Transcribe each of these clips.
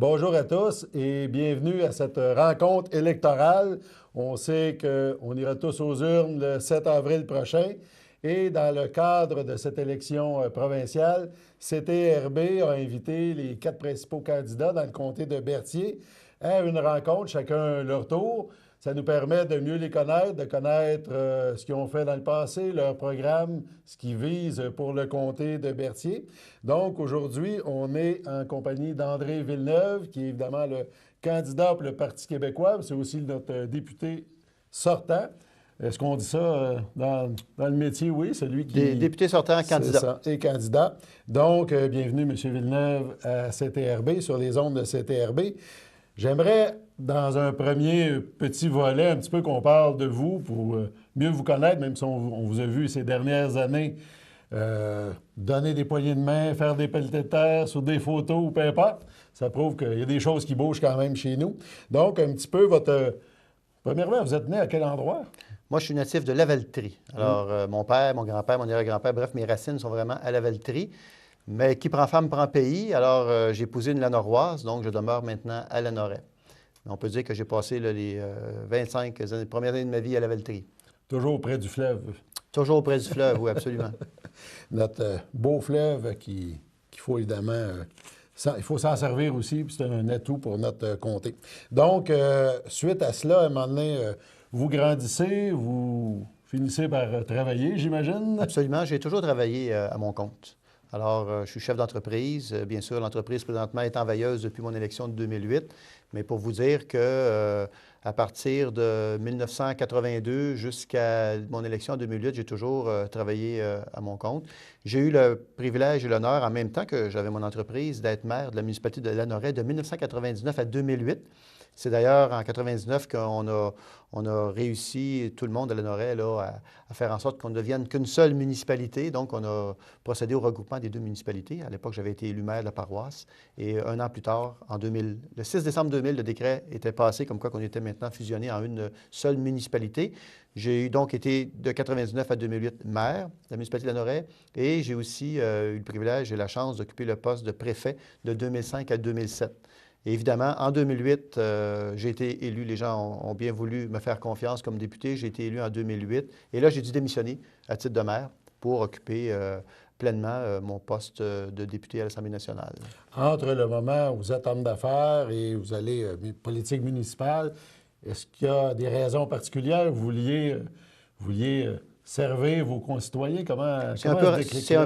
Bonjour à tous et bienvenue à cette rencontre électorale. On sait qu'on ira tous aux urnes le 7 avril prochain et dans le cadre de cette élection provinciale, CTRB a invité les 4 principaux candidats dans le comté de Berthier à une rencontre, chacun leur tour. Ça nous permet de mieux les connaître, de connaître ce qu'ils ont fait dans le passé, leur programme, ce qu'ils visent pour le comté de Berthier. Donc, aujourd'hui, on est en compagnie d'André Villeneuve, qui est évidemment le candidat pour le Parti québécois. C'est aussi notre député sortant. Est-ce qu'on dit ça dans le métier? Oui, celui qui... Député sortant, candidat. Ça, et candidat. Donc, bienvenue, M. Villeneuve, à CTRB, sur les ondes de CTRB. J'aimerais, dans un premier petit volet, un petit peu qu'on parle de vous pour mieux vous connaître, même si on vous a vu ces dernières années donner des poignées de main, faire des pelletés de terre sur des photos ou peu importe. Ça prouve qu'il y a des choses qui bougent quand même chez nous. Donc, un petit peu votre... Premièrement, vous êtes né à quel endroit? Moi, je suis natif de Lavaltrie. Alors, mon père, mon grand-père, mon arrière-grand-père, bref, mes racines sont vraiment à Lavaltrie. Mais qui prend femme prend pays. Alors, j'ai épousé une Lanoroise, donc je demeure maintenant à Lanoraie. On peut dire que j'ai passé là, les 25 premières années de ma vie à Lavaltrie. Toujours près du fleuve. Toujours près du fleuve, oui, absolument. Notre beau fleuve qu'il faut évidemment... il faut s'en servir aussi, puis c'est un atout pour notre comté. Donc, suite à cela, à un moment donné, vous grandissez, vous finissez par travailler, j'imagine? Absolument. J'ai toujours travaillé à mon compte. Alors, je suis chef d'entreprise. Bien sûr, l'entreprise présentement est en veilleuse depuis mon élection de 2008. Mais pour vous dire que à partir de 1982 jusqu'à mon élection en 2008, j'ai toujours travaillé à mon compte. J'ai eu le privilège et l'honneur, en même temps que j'avais mon entreprise, d'être maire de la municipalité de Lanoraie de 1999 à 2008. C'est d'ailleurs en 1999 qu'on a réussi, tout le monde à Lanoraie, là, à faire en sorte qu'on ne devienne qu'une seule municipalité. Donc, on a procédé au regroupement des deux municipalités. À l'époque, j'avais été élu maire de la paroisse. Et un an plus tard, en 2000, le 6 décembre 2000, le décret était passé comme quoi qu'on était maintenant fusionné en une seule municipalité. J'ai donc été de 1999 à 2008 maire de la municipalité de Lanoraie et j'ai aussi eu le privilège et la chance d'occuper le poste de préfet de 2005 à 2007. Et évidemment, en 2008, j'ai été élu. Les gens ont bien voulu me faire confiance comme député. J'ai été élu en 2008. Et là, j'ai dû démissionner à titre de maire pour occuper pleinement mon poste de député à l'Assemblée nationale. Entre le moment où vous êtes homme d'affaires et vous allez politique municipale, est-ce qu'il y a des raisons particulières? Vous vouliez servir vos concitoyens? C'est un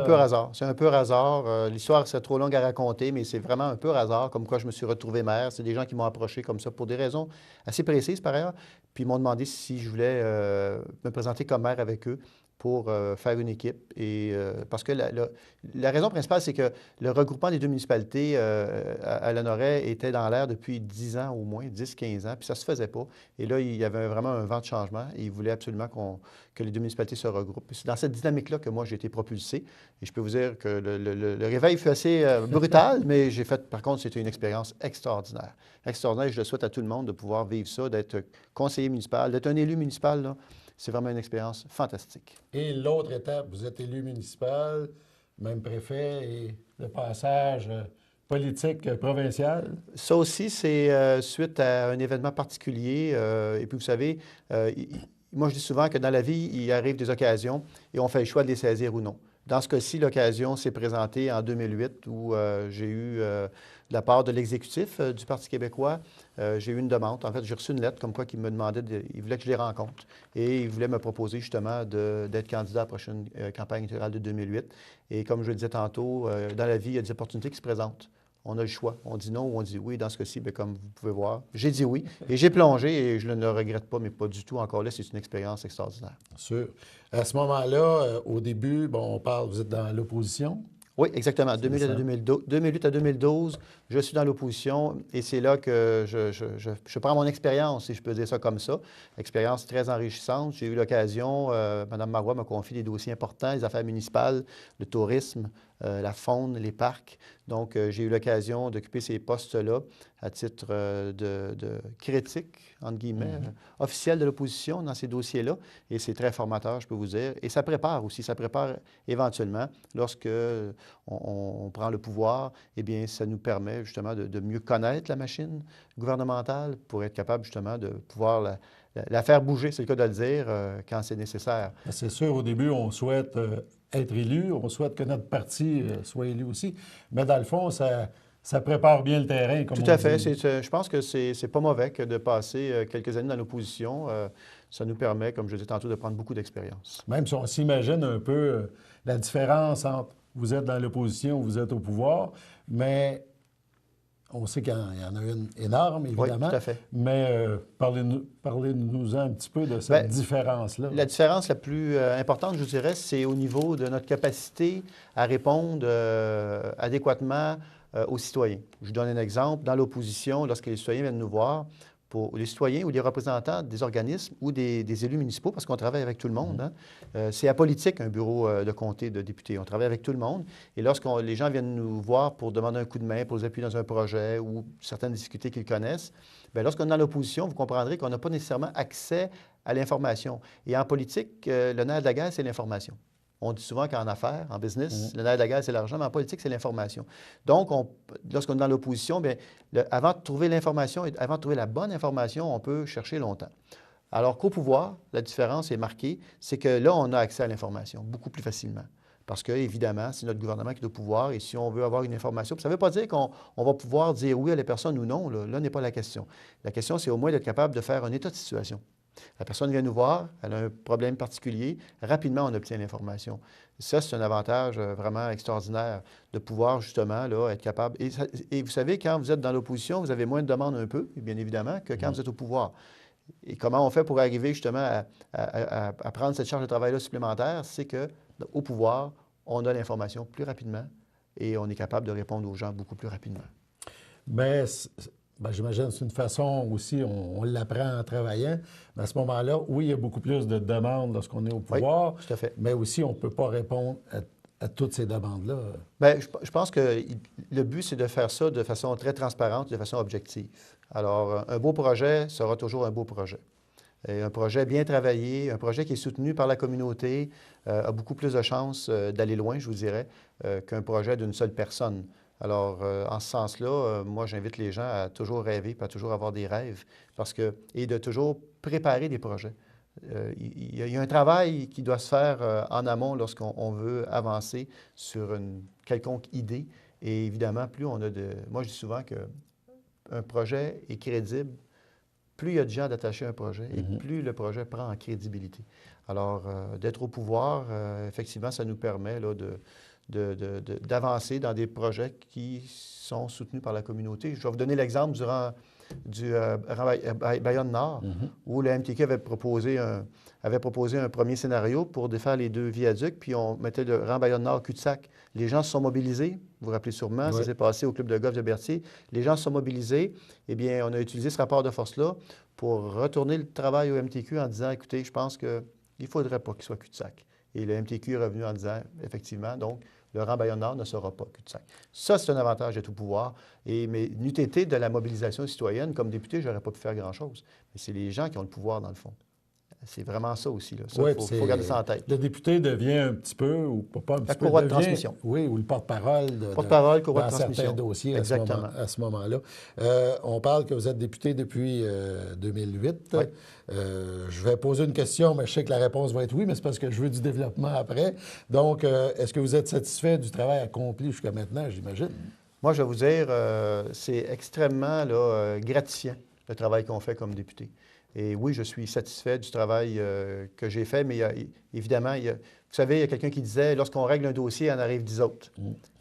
peu hasard. C'est un peu hasard. L'histoire, c'est trop longue à raconter, mais c'est vraiment un peu hasard, comme quoi je me suis retrouvé maire. C'est des gens qui m'ont approché comme ça pour des raisons assez précises, par ailleurs. Puis ils m'ont demandé si je voulais me présenter comme maire avec eux pour faire une équipe. Et, parce que la raison principale, c'est que le regroupement des deux municipalités à Lanoraie était dans l'air depuis 10 ans au moins, 10-15 ans, puis ça ne se faisait pas. Et là, il y avait vraiment un vent de changement et ils voulaient absolument que les deux municipalités se regroupent. C'est dans cette dynamique-là que moi, j'ai été propulsé. Et je peux vous dire que le réveil fut assez brutal, mais j'ai fait, par contre, c'était une expérience extraordinaire. Extraordinaire, je le souhaite à tout le monde de pouvoir vivre ça, d'être conseiller municipal, d'être un élu municipal, là. C'est vraiment une expérience fantastique. Et l'autre étape, vous êtes élu municipal, même préfet, et le passage politique provincial? Ça aussi, c'est suite à un événement particulier. Et puis, vous savez, moi, je dis souvent que dans la vie, il arrive des occasions et on fait le choix de les saisir ou non. Dans ce cas-ci, l'occasion s'est présentée en 2008 où j'ai eu, de la part de l'exécutif du Parti québécois, j'ai eu une demande. En fait, j'ai reçu une lettre comme quoi il me demandait, il voulait que je les rencontre et il voulait me proposer justement d'être candidat à la prochaine campagne électorale de 2008. Et comme je le disais tantôt, dans la vie, il y a des opportunités qui se présentent. On a le choix. On dit non ou on dit oui. Dans ce cas-ci, bien, comme vous pouvez voir, j'ai dit oui. Et j'ai plongé et je ne le regrette pas, mais pas du tout. Encore là, c'est une expérience extraordinaire. Sûr. À ce moment-là, au début, bon, on parle, vous êtes dans l'opposition? Oui, exactement. 2008 à 2012, je suis dans l'opposition et c'est là que je prends mon expérience, si je peux dire ça comme ça. Expérience très enrichissante. J'ai eu l'occasion, Mme Marois m'a confié des dossiers importants, les affaires municipales, le tourisme, la faune, les parcs. Donc, j'ai eu l'occasion d'occuper ces postes-là à titre de critique, entre guillemets, officiel de l'opposition dans ces dossiers-là. Et c'est très formateur, je peux vous dire. Et ça prépare aussi, ça prépare éventuellement, lorsque on prend le pouvoir, eh bien, ça nous permet justement de mieux connaître la machine gouvernementale pour être capable justement de pouvoir la faire bouger, c'est le cas de le dire, quand c'est nécessaire. C'est sûr, au début, on souhaite être élu, on souhaite que notre parti soit élu aussi, mais dans le fond, ça prépare bien le terrain, comme Tout on à fait. dit. Je pense que c'est pas mauvais que de passer quelques années dans l'opposition. Ça nous permet, comme je disais tantôt, de prendre beaucoup d'expérience. Même si on s'imagine un peu la différence entre vous êtes dans l'opposition ou vous êtes au pouvoir, mais on sait qu'il y en a une énorme, évidemment. Oui, tout à fait. Mais parlez-nous un petit peu de cette différence-là. La différence la plus importante, je vous dirais, c'est au niveau de notre capacité à répondre adéquatement aux citoyens. Je vous donne un exemple. Dans l'opposition, lorsque les citoyens viennent nous voir, pour les citoyens ou les représentants des organismes ou des élus municipaux, parce qu'on travaille avec tout le monde. C'est apolitique, un bureau de comté de députés. On travaille avec tout le monde. Et lorsque les gens viennent nous voir pour demander un coup de main, pour les appuyer dans un projet ou certaines difficultés qu'ils connaissent, bien, lorsqu'on est dans l'opposition, vous comprendrez qu'on n'a pas nécessairement accès à l'information. Et en politique, le nerf de la guerre, c'est l'information. On dit souvent qu'en affaires, en business, le nerf de la guerre, c'est l'argent, mais en politique, c'est l'information. Donc, lorsqu'on est dans l'opposition, bien, avant de trouver l'information et avant de trouver la bonne information, on peut chercher longtemps. Alors qu'au pouvoir, la différence est marquée, c'est que là, on a accès à l'information beaucoup plus facilement. Parce que, évidemment, c'est notre gouvernement qui est au pouvoir et si on veut avoir une information, ça ne veut pas dire qu'on va pouvoir dire oui à la personne ou non, là n'est pas la question. La question, c'est au moins d'être capable de faire un état de situation. La personne vient nous voir, elle a un problème particulier, rapidement on obtient l'information. Ça, c'est un avantage vraiment extraordinaire de pouvoir justement là, être capable. Et vous savez, quand vous êtes dans l'opposition, vous avez moins de demandes un peu, bien évidemment, que quand vous êtes au pouvoir. Et comment on fait pour arriver justement à prendre cette charge de travail-là supplémentaire, c'est qu'au pouvoir, on a l'information plus rapidement et on est capable de répondre aux gens beaucoup plus rapidement. Mais j'imagine que c'est une façon aussi, on l'apprend en travaillant. Mais à ce moment-là, oui, il y a beaucoup plus de demandes lorsqu'on est au pouvoir. Oui, tout à fait. Mais aussi, on ne peut pas répondre à toutes ces demandes-là. Bien, je pense que le but, c'est de faire ça de façon très transparente, de façon objective. Alors, un beau projet sera toujours un beau projet. Et un projet bien travaillé, un projet qui est soutenu par la communauté, a beaucoup plus de chances d'aller loin, je vous dirais, qu'un projet d'une seule personne. Alors, en ce sens-là, moi, j'invite les gens à toujours rêver, puis à toujours avoir des rêves, et de toujours préparer des projets. Il y a un travail qui doit se faire en amont lorsqu'on veut avancer sur une quelconque idée. Et évidemment, plus on a de... Moi, je dis souvent qu'un projet est crédible, plus il y a de gens d'attacher un projet et plus le projet prend en crédibilité. Alors, d'être au pouvoir, effectivement, ça nous permet là, d'avancer dans des projets qui sont soutenus par la communauté. Je vais vous donner l'exemple du Bayonne-Nord, où le MTQ avait proposé un premier scénario pour défaire les deux viaducs, puis on mettait le rang Bayonne-Nord cul-de-sac. Les gens se sont mobilisés, vous vous rappelez sûrement, oui. Ça s'est passé au club de golf de Berthier. Les gens se sont mobilisés. Eh bien, on a utilisé ce rapport de force-là pour retourner le travail au MTQ en disant, écoutez, je pense qu'il ne faudrait pas qu'il soit cul-de-sac. Et le MTQ est revenu en disant, effectivement, donc, le rang Bayonne-Nord ne sera pas cul-de-sac. Ça, c'est un avantage d'être au pouvoir. Mais n'eût été de la mobilisation citoyenne, comme député, je n'aurais pas pu faire grand-chose. Mais c'est les gens qui ont le pouvoir, dans le fond. C'est vraiment ça aussi. Là. Ça, il faut garder ça en tête. Le député devient un petit peu, ou pas un petit peu, courroie de transmission. Oui, ou le porte-parole courroie de transmission. Certains dossiers à ce moment-là. On parle que vous êtes député depuis 2008. Oui. Je vais poser une question, mais je sais que la réponse va être oui, mais c'est parce que je veux du développement après. Donc, est-ce que vous êtes satisfait du travail accompli jusqu'à maintenant, j'imagine? Moi, je vais vous dire, c'est extrêmement gratifiant, le travail qu'on fait comme député. Et oui, je suis satisfait du travail que j'ai fait, mais évidemment, vous savez, il y a quelqu'un qui disait, lorsqu'on règle un dossier, il en arrive 10 autres.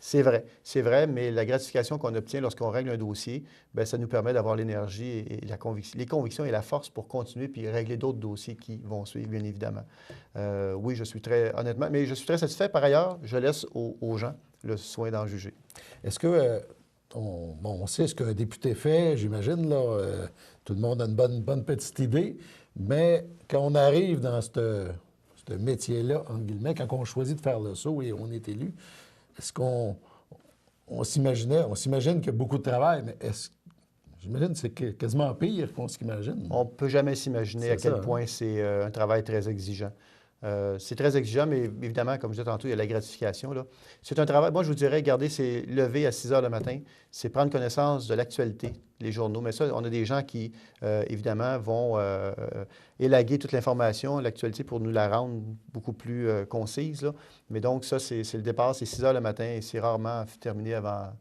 C'est vrai, mais la gratification qu'on obtient lorsqu'on règle un dossier, bien, ça nous permet d'avoir l'énergie et les convictions et la force pour continuer puis régler d'autres dossiers qui vont suivre, bien évidemment. Oui, je suis honnêtement, mais je suis très satisfait. Par ailleurs, je laisse aux gens le soin d'en juger. Est-ce que... on sait ce qu'un député fait, j'imagine, là. Tout le monde a une bonne petite idée. Mais quand on arrive dans ce métier-là, entre guillemets, quand on choisit de faire le saut et on est élu, est-ce qu'on on s'imagine qu'il y a beaucoup de travail, mais j'imagine que c'est quasiment pire qu'on s'imagine. On ne peut jamais s'imaginer à quel point c'est un travail très exigeant. C'est très exigeant, mais évidemment, comme je disais tantôt, il y a la gratification, là. C'est un travail, moi je vous dirais, regardez, c'est lever à 6 heures le matin, c'est prendre connaissance de l'actualité, les journaux. Mais ça, on a des gens qui, évidemment, vont élaguer toute l'information, l'actualité, pour nous la rendre beaucoup plus concise, là. Mais donc, ça, c'est le départ, c'est 6 heures le matin et c'est rarement terminé avant,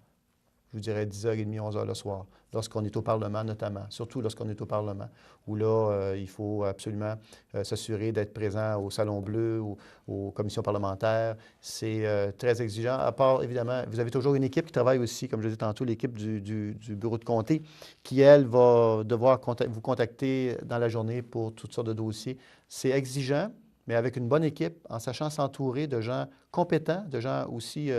je vous dirais, 10h30, 11h le soir, lorsqu'on est au Parlement notamment, surtout lorsqu'on est au Parlement, où là, il faut absolument s'assurer d'être présent au Salon Bleu, ou aux commissions parlementaires. C'est très exigeant. À part, évidemment, vous avez toujours une équipe qui travaille aussi, comme je disais tantôt, l'équipe du bureau de comté, qui, elle, va devoir vous contacter dans la journée pour toutes sortes de dossiers. C'est exigeant, mais avec une bonne équipe, en sachant s'entourer de gens compétents, de gens aussi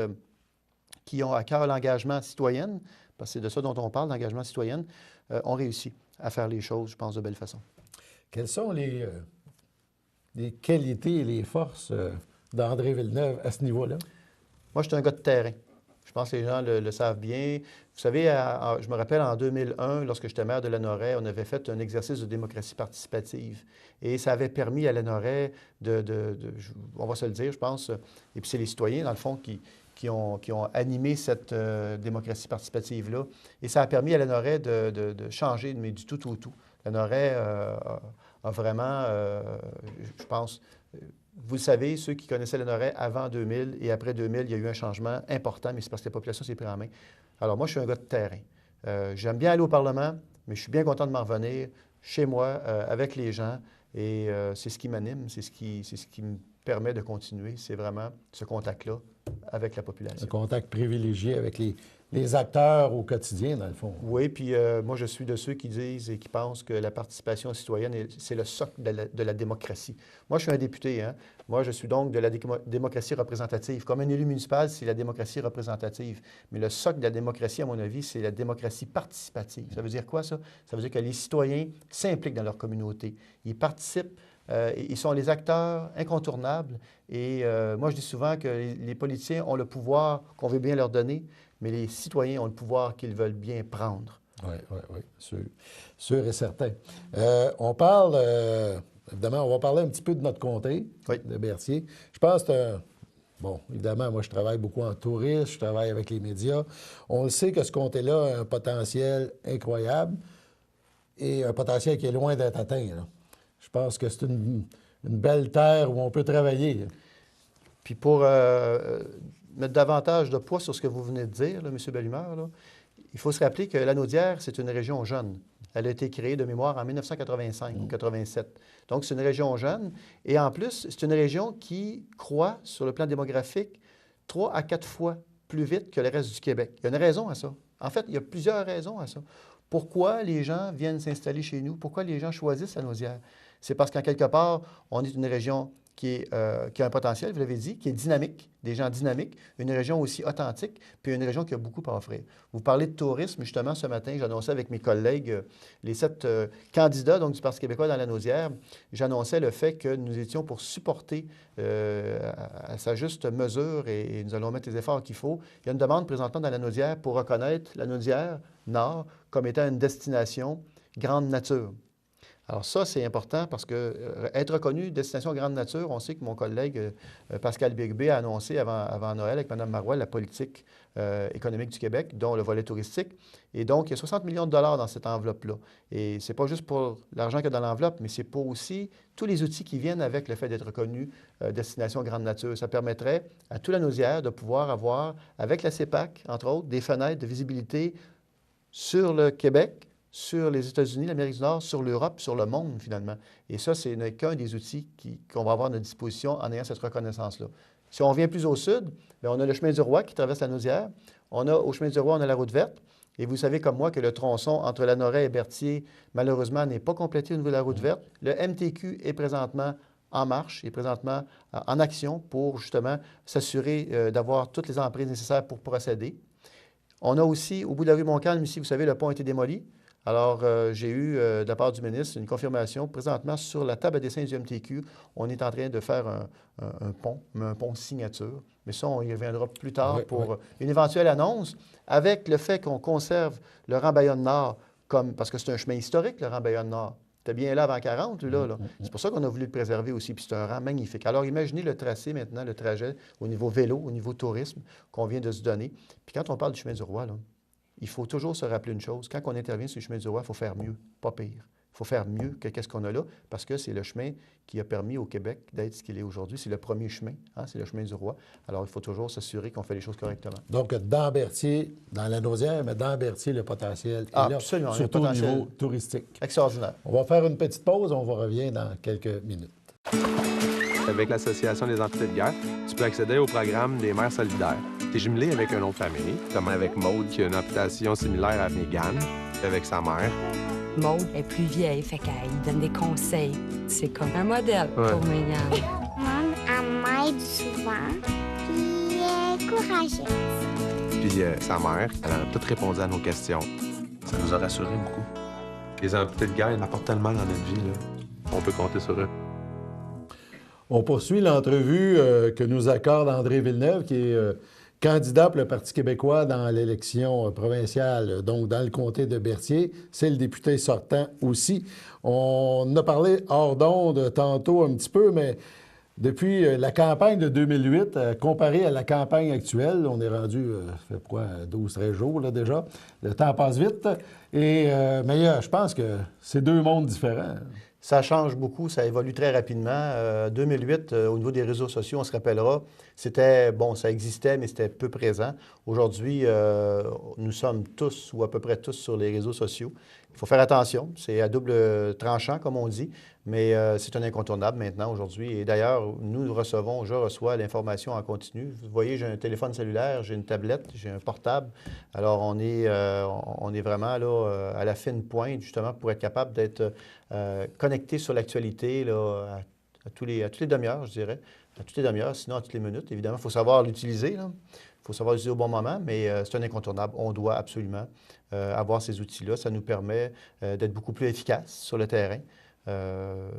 qui ont à cœur l'engagement citoyen, parce que c'est de ça dont on parle, l'engagement citoyen, ont réussi à faire les choses, je pense, de belle façon. Quelles sont les qualités et les forces d'André Villeneuve à ce niveau-là? Moi, je suis un gars de terrain. Je pense que les gens le savent bien. Vous savez, je me rappelle en 2001, lorsque j'étais maire de Lanoraie, on avait fait un exercice de démocratie participative. Et ça avait permis à Lanoraie on va se le dire, je pense, et puis c'est les citoyens, dans le fond, qui ont animé cette démocratie participative-là. Et ça a permis à Lanoraie de changer, mais du tout au tout. Lanoraie a vraiment, je pense, vous le savez, ceux qui connaissaient Lanoraie avant 2000 et après 2000, il y a eu un changement important, mais c'est parce que la population s'est prise en main. Alors moi, je suis un gars de terrain. J'aime bien aller au Parlement, mais je suis bien content de m'en revenir chez moi, avec les gens. Et c'est ce qui m'anime, c'est ce qui me permet de continuer. C'est vraiment ce contact-là avec la population. Un contact privilégié avec les acteurs au quotidien, dans le fond. Oui, puis moi, je suis de ceux qui disent et qui pensent que la participation citoyenne, c'est le socle de la démocratie. Moi, je suis un député, hein. Moi, je suis donc de la démocratie représentative. Comme un élu municipal, c'est la démocratie représentative. Mais le socle de la démocratie, à mon avis, c'est la démocratie participative. Ça veut dire quoi, ça? Ça veut dire que les citoyens s'impliquent dans leur communauté. Ils participent. Ils sont les acteurs incontournables. Et moi, je dis souvent que les politiciens ont le pouvoir qu'on veut bien leur donner, mais les citoyens ont le pouvoir qu'ils veulent bien prendre. Oui, sûr et certain. On parle, évidemment, on va parler un petit peu de notre comté, de Berthier. Je pense que, bon, évidemment, moi, je travaille beaucoup en tourisme, je travaille avec les médias. On le sait que ce comté-là a un potentiel incroyable et un potentiel qui est loin d'être atteint, là. Je pense que c'est une belle terre où on peut travailler. Puis pour mettre davantage de poids sur ce que vous venez de dire, là, M. Bellumeur, là, il faut se rappeler que Lanaudière, c'est une région jeune. Elle a été créée de mémoire en 1985 ou 87. Donc, c'est une région jeune. Et en plus, c'est une région qui croît sur le plan démographique 3 à 4 fois plus vite que le reste du Québec. Il y a une raison à ça. En fait, il y a plusieurs raisons à ça. Pourquoi les gens viennent s'installer chez nous? Pourquoi les gens choisissent Lanaudière? C'est parce qu'en quelque part, on est une région qui a un potentiel, vous l'avez dit, qui est dynamique, des gens dynamiques, une région aussi authentique, puis une région qui a beaucoup à offrir. Vous parlez de tourisme, justement, ce matin, j'annonçais avec mes collègues les 7 candidats donc, du Parti québécois dans Lanaudière, j'annonçais le fait que nous étions pour supporter à sa juste mesure et nous allons mettre les efforts qu'il faut. Il y a une demande présentement dans Lanaudière pour reconnaître Lanaudière Nord comme étant une destination grande nature. Alors ça, c'est important parce que être reconnu destination grande nature, on sait que mon collègue Pascal Bérubé a annoncé avant Noël avec Mme Marois la politique économique du Québec, dont le volet touristique. Et donc, il y a 60 millions de dollars dans cette enveloppe-là. Et c'est pas juste pour l'argent qu'il y a dans l'enveloppe, mais c'est pour aussi tous les outils qui viennent avec le fait d'être reconnu destination grande nature. Ça permettrait à tout Lanaudière de pouvoir avoir, avec la CEPAC, entre autres, des fenêtres de visibilité sur le Québec, sur les États-Unis, l'Amérique du Nord, sur l'Europe, sur le monde, finalement. Et ça, c'est qu'un des outils qu'on va avoir à notre disposition en ayant cette reconnaissance-là. Si on vient plus au sud, bien, on a le chemin du Roi qui traverse Lanaudière. Au chemin du Roi, on a la route verte. Et vous savez comme moi que le tronçon entre Lanoraie et Berthier, malheureusement, n'est pas complété au niveau de la route verte. Le MTQ est présentement en marche, est présentement en action pour, justement, s'assurer d'avoir toutes les emprises nécessaires pour procéder. On a aussi, au bout de la rue Montcalm, ici, vous savez, le pont a été démoli. Alors, j'ai eu, de la part du ministre, une confirmation. Présentement, sur la table à dessin du MTQ, on est en train de faire un pont signature. Mais ça, on y reviendra plus tard pour une éventuelle annonce, avec le fait qu'on conserve le rang Bayonne-Nord parce que c'est un chemin historique, le rang Bayonne-Nord. C'était bien là avant 40, là. C'est pour ça qu'on a voulu le préserver aussi, puis c'est un rang magnifique. Alors, imaginez le tracé maintenant, le trajet au niveau vélo, au niveau tourisme qu'on vient de se donner. Puis quand on parle du chemin du Roi, là, il faut toujours se rappeler une chose. Quand on intervient sur le chemin du Roi, il faut faire mieux, pas pire. Il faut faire mieux que qu'est-ce qu'on a là, parce que c'est le chemin qui a permis au Québec d'être ce qu'il est aujourd'hui. C'est le premier chemin, hein, c'est le chemin du Roi. Alors, il faut toujours s'assurer qu'on fait les choses correctement. Donc, dans Berthier, dans la Naudière, mais dans Berthier, le potentiel est là, absolument, surtout au niveau touristique. Extraordinaire. On va faire une petite pause, on va revenir dans quelques minutes. Avec l'Association des amputés de guerre, tu peux accéder au programme des mères solidaires. Tu es jumelé avec une autre famille, comme avec Maude qui a une amputation similaire à Mégane, avec sa mère. Maude est plus vieille, fait qu'elle donne des conseils. C'est comme un modèle pour Mégane. Maman, elle m'aide souvent, puis elle est courageuse. Puis sa mère, elle a tout répondu à nos questions. Ça nous a rassurés beaucoup. Les amputés de guerre apportent tellement dans notre vie, là. On peut compter sur eux. On poursuit l'entrevue que nous accorde André Villeneuve, qui est candidat pour le Parti québécois dans l'élection provinciale, donc dans le comté de Berthier. C'est le député sortant aussi. On a parlé hors d'onde tantôt un petit peu, mais depuis la campagne de 2008, comparée à la campagne actuelle, on est rendu, ça fait quoi, 12-13 jours là, déjà. Le temps passe vite. Mais je pense que c'est deux mondes différents. Ça change beaucoup, ça évolue très rapidement. 2008, au niveau des réseaux sociaux, on se rappellera, c'était, bon, ça existait, mais c'était peu présent. Aujourd'hui, nous sommes tous, ou à peu près tous, sur les réseaux sociaux. Il faut faire attention, c'est à double tranchant, comme on dit, mais c'est un incontournable maintenant, aujourd'hui. Et d'ailleurs, je reçois l'information en continu. Vous voyez, j'ai un téléphone cellulaire, j'ai une tablette, j'ai un portable. Alors, on est vraiment là, à la fine pointe, justement, pour être capable d'être connecté sur l'actualité là, à toutes les demi-heures, je dirais. À toutes les demi-heures, sinon à toutes les minutes. Évidemment, il faut savoir l'utiliser, là. Il faut savoir l'utiliser au bon moment, mais c'est un incontournable. On doit absolument avoir ces outils-là. Ça nous permet d'être beaucoup plus efficaces sur le terrain.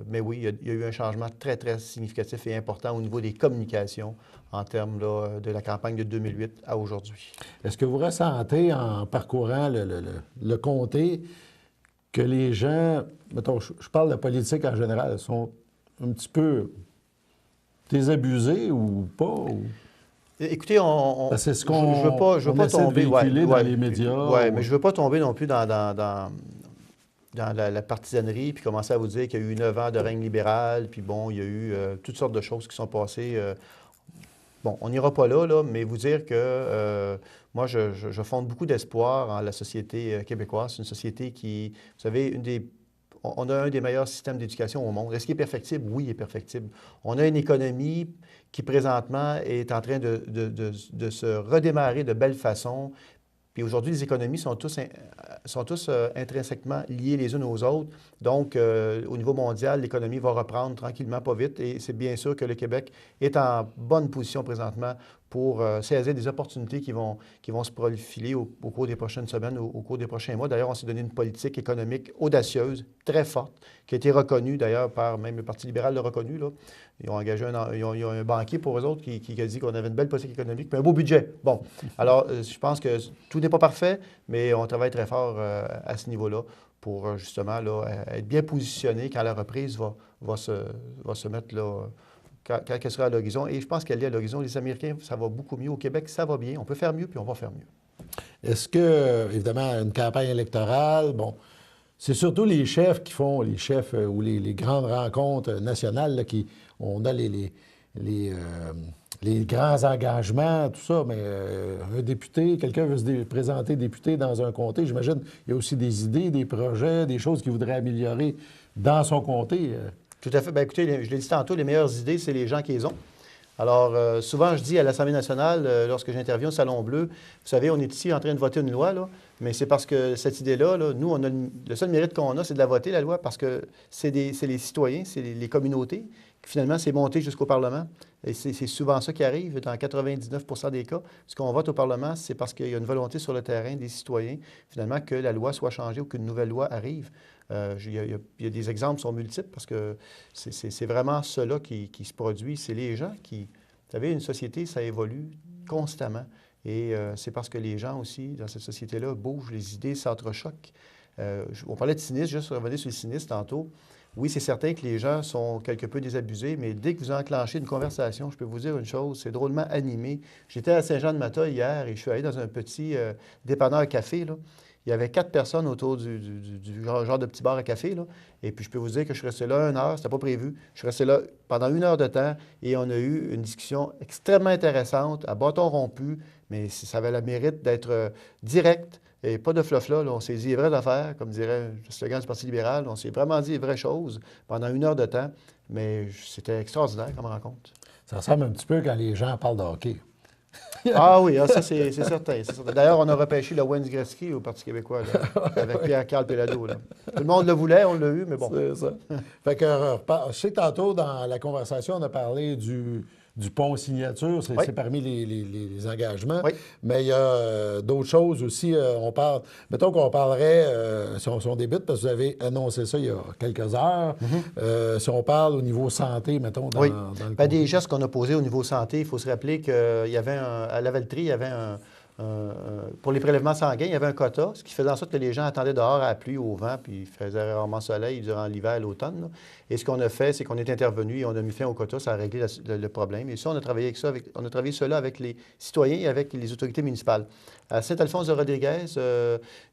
Mais oui, il y a eu un changement très, très significatif et important au niveau des communications en termes là, de la campagne de 2008 à aujourd'hui. Est-ce que vous ressentez, en parcourant le comté, que les gens, mettons, je parle de politique en général, sont un petit peu désabusés ou pas? Écoutez, Parce que je veux pas tomber dans les médias. Oui, mais je ne veux pas tomber non plus dans la partisanerie, puis commencer à vous dire qu'il y a eu 9 ans de règne libéral, puis bon, il y a eu toutes sortes de choses qui sont passées. Bon, on n'ira pas là, mais vous dire que moi, je fonde beaucoup d'espoir en la société québécoise. C'est une société qui, vous savez, on a un des meilleurs systèmes d'éducation au monde. Est-ce qu'il est perfectible? Oui, il est perfectible. On a une économie qui, présentement, est en train de se redémarrer de belle façon. Puis aujourd'hui, les économies sont tous intrinsèquement liées les unes aux autres. Donc, au niveau mondial, l'économie va reprendre tranquillement, pas vite. Et c'est bien sûr que le Québec est en bonne position présentement pour saisir des opportunités qui vont se profiler au cours des prochaines semaines, au cours des prochains mois. D'ailleurs, on s'est donné une politique économique audacieuse, très forte, qui a été reconnue d'ailleurs par même le Parti libéral l'a reconnu, là. Ils ont engagé un banquier pour eux autres qui a dit qu'on avait une belle politique économique, puis un beau budget. Bon, alors je pense que tout n'est pas parfait, mais on travaille très fort à ce niveau-là pour justement là, être bien positionné quand la reprise va se mettre là, quand elle sera à l'horizon. Et je pense qu'elle est à l'horizon. Les Américains, ça va beaucoup mieux. Au Québec, ça va bien. On peut faire mieux, puis on va faire mieux. Est-ce que, évidemment, une campagne électorale, bon, c'est surtout les chefs qui font, les chefs ou les grandes rencontres nationales, là, on a les grands engagements, tout ça, mais un député, quelqu'un veut se présenter député dans un comté, j'imagine, il y a aussi des idées, des projets, des choses qu'il voudrait améliorer dans son comté. Tout à fait. Bien, écoutez, je l'ai dit tantôt, les meilleures idées, c'est les gens qui les ont. Alors, souvent, je dis à l'Assemblée nationale, lorsque j'interviens au Salon Bleu, vous savez, on est ici en train de voter une loi, là, mais c'est parce que cette idée-là, là, nous, le seul mérite qu'on a, c'est de la voter, la loi, parce que c'est les citoyens, c'est les communautés Finalement, c'est monté jusqu'au Parlement. Et c'est souvent ça qui arrive. Dans 99 des cas, ce qu'on vote au Parlement, c'est parce qu'il y a une volonté sur le terrain des citoyens, finalement, que la loi soit changée ou qu'une nouvelle loi arrive. Il y a des exemples qui sont multiples parce que c'est vraiment cela qui se produit. C'est les gens qui... Vous savez, une société, ça évolue constamment. Et c'est parce que les gens aussi, dans cette société-là, bougent, les idées s'entrechoquent. On parlait de cynisme, juste revenir sur le cynisme tantôt. Oui, c'est certain que les gens sont quelque peu désabusés, mais dès que vous enclenchez une conversation, je peux vous dire une chose, c'est drôlement animé. J'étais à Saint-Jean-de-Mata hier et je suis allé dans un petit dépanneur café, là. Il y avait 4 personnes autour du genre de petit bar à café, là. Et puis, je peux vous dire que je suis resté là 1 heure, c'était pas prévu. Je suis resté là pendant 1 heure de temps et on a eu une discussion extrêmement intéressante, à bâton rompu, mais ça avait le mérite d'être direct. Et pas de flofla, là. On s'est dit les vraies affaires, comme dirait le slogan du Parti libéral. On s'est vraiment dit les vraies choses pendant 1 heure de temps, mais c'était extraordinaire comme rencontre. Ça ressemble un petit peu quand les gens parlent de hockey. Ah oui, ça c'est certain, certain. D'ailleurs, on a repêché le Wayne Gretzky au Parti québécois, là, avec Pierre-Carl Péladeau. Là. Tout le monde le voulait, on l'a eu, mais bon. C'est ça. Fait que, je sais que tantôt, dans la conversation, on a parlé du pont signature, c'est Oui. parmi les engagements. Oui. Mais il y a d'autres choses aussi. On parle, mettons qu'on parlerait, si on débute, parce que vous avez annoncé ça il y a quelques heures, si on parle au niveau santé, mettons, dans le Bien, des gestes qu'on a posés au niveau santé, il faut se rappeler qu'il y avait à Lavaltrie, il y avait pour les prélèvements sanguins, il y avait un quota, ce qui faisait en sorte que les gens attendaient dehors à la pluie, au vent, puis il faisait rarement soleil durant l'hiver et l'automne. Et ce qu'on a fait, c'est qu'on est intervenu et on a mis fin au quota, ça a réglé le problème. Et ça, on a travaillé avec ça, on a travaillé cela avec les citoyens et avec les autorités municipales. À Saint-Alphonse-de-Rodriguez,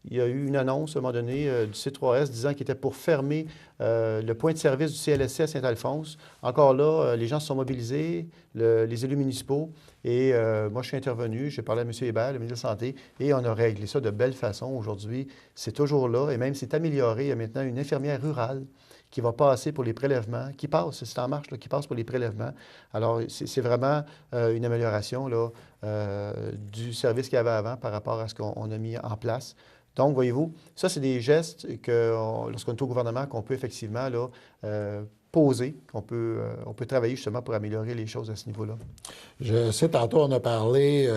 il y a eu une annonce, à un moment donné, du C3S disant qu'il était pour fermer le point de service du CLSC à Saint-Alphonse. Encore là, les gens se sont mobilisés, les élus municipaux, et moi, je suis intervenu, j'ai parlé à M. Hébert, le ministre de la Santé, et on a réglé ça de belle façon. Aujourd'hui, c'est toujours là, et même c'est amélioré. Il y a maintenant une infirmière rurale qui va passer pour les prélèvements, qui passe, c'est en marche, là, qui passe pour les prélèvements. Alors, c'est vraiment une amélioration là, du service qu'il y avait avant par rapport à ce qu'on a mis en place. Donc, voyez-vous, ça, c'est des gestes que, lorsqu'on est au gouvernement, qu'on peut effectivement là, poser, on peut travailler justement pour améliorer les choses à ce niveau-là. Je sais, tantôt, on a parlé,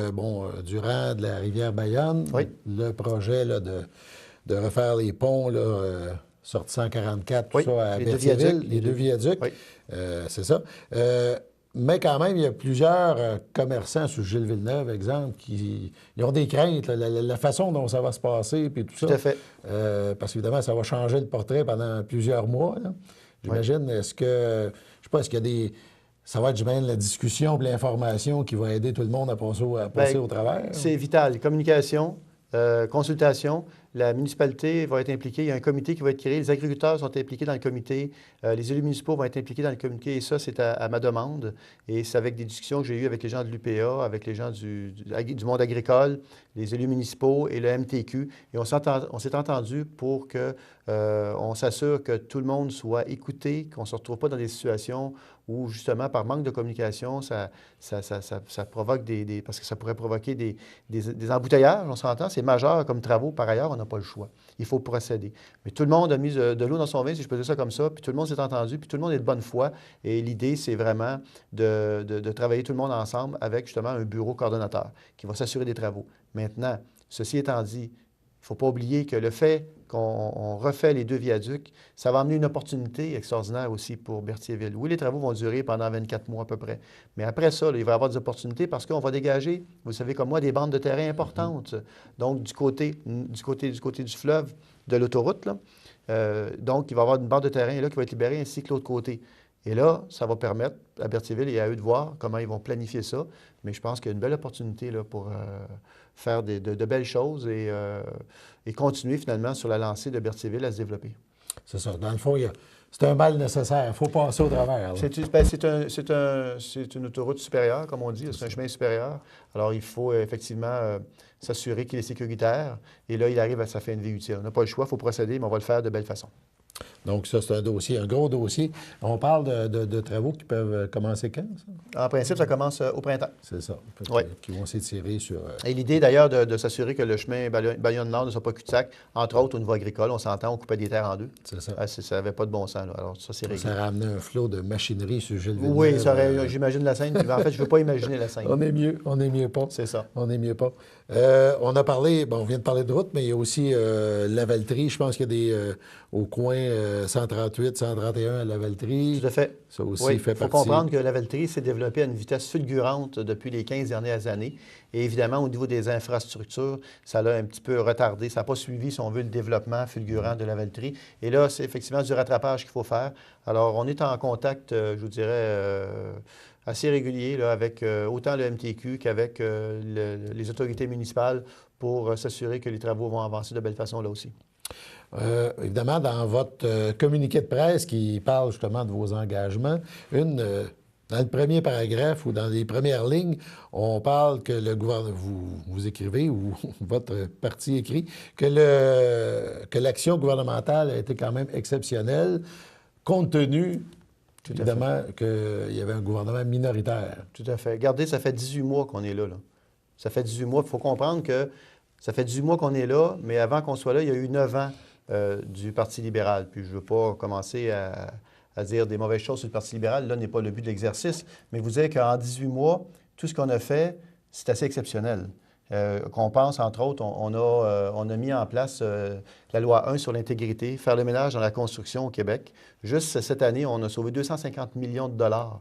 du rang de la rivière Bayonne, Oui. le projet là, de refaire les ponts, là, sortie 144, tout Oui, ça, à les deux Berthierville, viaducs. les deux viaducs. Oui. C'est ça. Mais quand même, il y a plusieurs commerçants sur Gilles Villeneuve, exemple, qui ils ont des craintes, là, la façon dont ça va se passer, puis tout ça. Tout à fait. Parce qu'évidemment, ça va changer le portrait pendant plusieurs mois, là. J'imagine, est-ce que, je sais pas, est-ce qu'il y a des... Ça va être, j'imagine, la discussion et l'information qui va aider tout le monde à passer au travers? C'est vital. Communication, consultation. La municipalité va être impliquée. Il y a un comité qui va être créé. Les agriculteurs sont impliqués dans le comité. Les élus municipaux vont être impliqués dans le comité. Et ça, c'est à ma demande. Et c'est avec des discussions que j'ai eues avec les gens de l'UPA, avec les gens du monde agricole, les élus municipaux et le MTQ. Et on s'est entendu pour qu'on s'assure que tout le monde soit écouté, qu'on ne se retrouve pas dans des situations où, justement, par manque de communication, ça provoque parce que ça pourrait provoquer des embouteillages, on s'entend. C'est majeur comme travaux. Par ailleurs, on n'a pas le choix. Il faut procéder. Mais tout le monde a mis de l'eau dans son vin, si je peux dire ça comme ça, puis tout le monde s'est entendu, puis tout le monde est de bonne foi. Et l'idée, c'est vraiment de travailler tout le monde ensemble avec, justement, un bureau coordonnateur qui va s'assurer des travaux. Maintenant, ceci étant dit, il ne faut pas oublier que le fait qu'on refait les deux viaducs, ça va amener une opportunité extraordinaire aussi pour Berthierville. Oui, les travaux vont durer pendant 24 mois à peu près. Mais après ça, là, il va y avoir des opportunités parce qu'on va dégager, vous savez comme moi, des bandes de terrain importantes. Donc, du côté du fleuve, de l'autoroute, là. Donc, il va y avoir une bande de terrain là, qui va être libérée ainsi que l'autre côté. Et là, ça va permettre à Berthierville et à eux de voir comment ils vont planifier ça. Mais je pense qu'il y a une belle opportunité là, pour faire de belles choses et continuer finalement sur la lancée de Berthierville à se développer. C'est ça. Dans le fond, c'est un mal nécessaire. Il faut passer au travers. C'est une autoroute supérieure, comme on dit. C'est un chemin supérieur. Alors, il faut effectivement s'assurer qu'il est sécuritaire. Et là, il arrive à sa fin de vie utile. On n'a pas le choix, il faut procéder, mais on va le faire de belle façon. Donc, ça, c'est un dossier, un gros dossier. On parle de travaux qui peuvent commencer quand, ça? En principe, ça commence au printemps. C'est ça. Oui. Qui vont s'étirer sur... Et l'idée, d'ailleurs, de s'assurer que le chemin Bayonne-Nord ne soit pas cul-de-sac, entre autres au niveau agricole, on s'entend, on coupait des terres en deux. C'est ça. Ça n'avait pas de bon sens, là. Alors, ça, c'est réglé. Ça a ramené un flot de machinerie sur Gilles Villeneuve. Oui, j'imagine la scène. En fait, je ne veux pas imaginer la scène. On est mieux pas. C'est ça. On est mieux pas. On a parlé, on vient de parler de route, mais il y a aussi Lavaltrie. Je pense qu'il y a des, au coin 138, 131 à Lavaltrie. Tout à fait. Ça aussi oui, fait partie. Il faut comprendre que Lavaltrie s'est développée à une vitesse fulgurante depuis les 15 dernières années. Et évidemment, au niveau des infrastructures, ça l'a un petit peu retardé. Ça n'a pas suivi, si on veut, le développement fulgurant de Lavaltrie. Et là, c'est effectivement du rattrapage qu'il faut faire. Alors, on est en contact, je vous dirais, assez régulier là, avec autant le MTQ qu'avec les autorités municipales pour s'assurer que les travaux vont avancer de belle façon là aussi. Évidemment, dans votre communiqué de presse qui parle justement de vos engagements, dans le premier paragraphe ou dans les premières lignes, on parle que le gouvernement, vous écrivez, ou votre parti écrit, que l'action gouvernementale a été quand même exceptionnelle, compte tenu, évidemment, qu'il y avait un gouvernement minoritaire. Tout à fait. Regardez, ça fait 18 mois qu'on est là. Ça fait 18 mois. Il faut comprendre que ça fait 18 mois qu'on est là, mais avant qu'on soit là, il y a eu 9 ans du Parti libéral. Puis je ne veux pas commencer à dire des mauvaises choses sur le Parti libéral. Là n'est pas le but de l'exercice. Mais vous dire qu'en 18 mois, tout ce qu'on a fait, c'est assez exceptionnel. Qu'on pense, entre autres, on a mis en place la loi 1 sur l'intégrité, faire le ménage dans la construction au Québec. Juste cette année, on a sauvé 250 millions de dollars.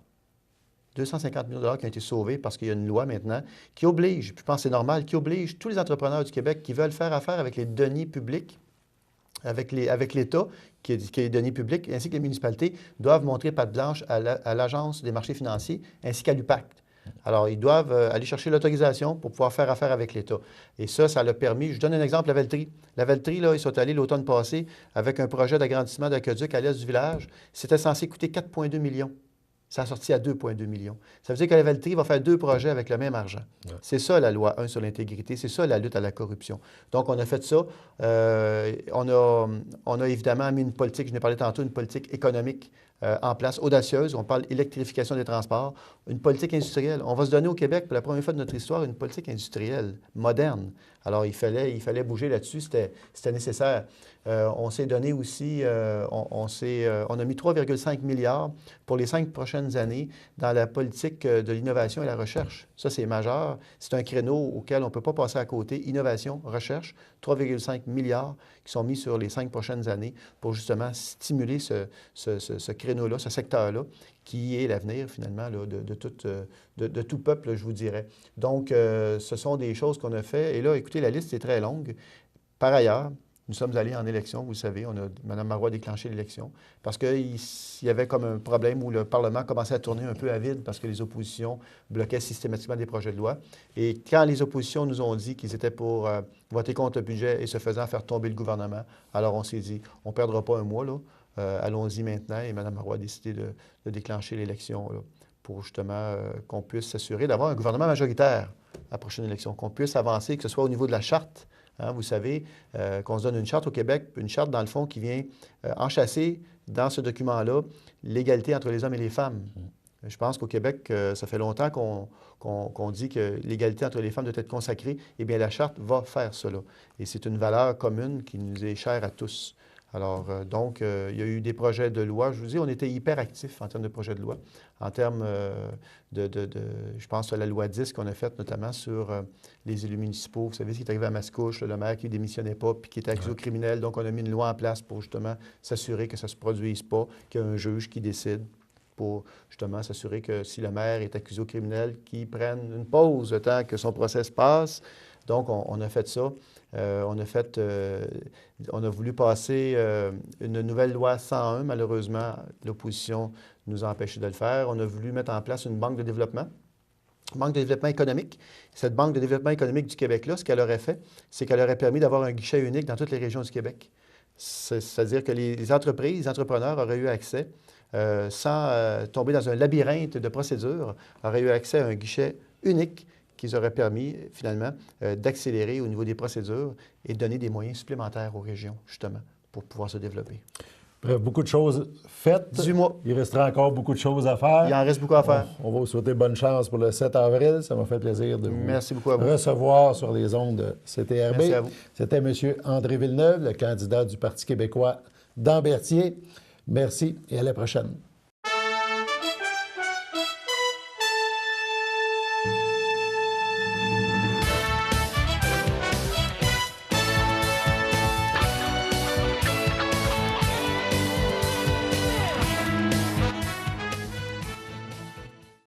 250 millions de dollars qui ont été sauvés parce qu'il y a une loi maintenant qui oblige, je pense que c'est normal, qui oblige tous les entrepreneurs du Québec qui veulent faire affaire avec les deniers publics, avec l'État, qui est les deniers publics, ainsi que les municipalités, doivent montrer patte blanche à l'Agence des marchés financiers ainsi qu'à l'UPACT. Alors, ils doivent aller chercher l'autorisation pour pouvoir faire affaire avec l'État. Et ça l'a permis. Je donne un exemple, Lavaltrie. Lavaltrie, là, ils sont allés l'automne passé avec un projet d'agrandissement d'aqueduc à l'est du village. C'était censé coûter 4,2 millions. Ça a sorti à 2,2 millions. Ça veut dire que Lavaltrie va faire 2 projets avec le même argent. Ouais. C'est ça, la loi 1 sur l'intégrité. C'est ça, la lutte à la corruption. Donc, on a fait ça. On a évidemment mis une politique, je n'ai parlé tantôt, une politique économique en place, audacieuse. On parle d'électrification des transports, une politique industrielle. On va se donner au Québec, pour la première fois de notre histoire, une politique industrielle moderne. Alors, il fallait bouger là-dessus, c'était nécessaire. On s'est donné aussi, on a mis 3,5 milliards pour les 5 prochaines années dans la politique de l'innovation et la recherche. Ça, c'est majeur. C'est un créneau auquel on ne peut pas passer à côté. Innovation, recherche, 3,5 milliards qui sont mis sur les 5 prochaines années pour justement stimuler ce créneau-là, ce secteur-là, qui est l'avenir, finalement, là, de tout peuple, là, je vous dirais. Donc, ce sont des choses qu'on a fait. Et là, écoutez, la liste est très longue. Par ailleurs, nous sommes allés en élection, vous le savez, Mme Marois a déclenché l'élection parce qu'il y avait comme un problème où le Parlement commençait à tourner un peu à vide parce que les oppositions bloquaient systématiquement des projets de loi. Et quand les oppositions nous ont dit qu'ils étaient pour voter contre le budget et se faisant faire tomber le gouvernement, alors on s'est dit, on ne perdra pas un mois, là. Allons-y maintenant. Et Mme Marois a décidé de déclencher l'élection pour justement qu'on puisse s'assurer d'avoir un gouvernement majoritaire à la prochaine élection, qu'on puisse avancer, que ce soit au niveau de la charte. Hein, vous savez qu'on se donne une charte au Québec, une charte, dans le fond, qui vient enchasser dans ce document-là l'égalité entre les hommes et les femmes. Je pense qu'au Québec, ça fait longtemps qu'on dit que l'égalité entre les femmes doit être consacrée. Eh bien, la charte va faire cela. Et c'est une valeur commune qui nous est chère à tous. Alors, donc, il y a eu des projets de loi. Je vous dis, on était hyper actifs en termes de projets de loi, en termes je pense à la loi 10 qu'on a faite, notamment sur les élus municipaux. Vous savez ce qui est arrivé à Mascouche, le maire qui ne démissionnait pas puis qui était accusé au criminel. Donc, on a mis une loi en place pour justement s'assurer que ça ne se produise pas, qu'il y a un juge qui décide pour justement s'assurer que si le maire est accusé au criminel, qu'il prenne une pause le temps que son procès se passe. Donc, on a fait ça. On a voulu passer une nouvelle loi 101. Malheureusement, l'opposition nous a empêchés de le faire. On a voulu mettre en place une banque de développement économique. Cette banque de développement économique du Québec-là, ce qu'elle aurait fait, c'est qu'elle aurait permis d'avoir un guichet unique dans toutes les régions du Québec. C'est-à-dire que les entreprises, les entrepreneurs auraient eu accès, sans tomber dans un labyrinthe de procédures, auraient eu accès à un guichet unique qui aurait permis, finalement, d'accélérer au niveau des procédures et de donner des moyens supplémentaires aux régions, justement, pour pouvoir se développer. Bref, beaucoup de choses faites. 18 mois. Il restera encore beaucoup de choses à faire. Il en reste beaucoup à faire. On va vous souhaiter bonne chance pour le 7 avril. Ça m'a fait plaisir de vous Merci beaucoup à vous. recevoir sur les ondes de CTRB. Merci à vous. C'était M. André Villeneuve, le candidat du Parti québécois d'Ambertier. Merci et à la prochaine.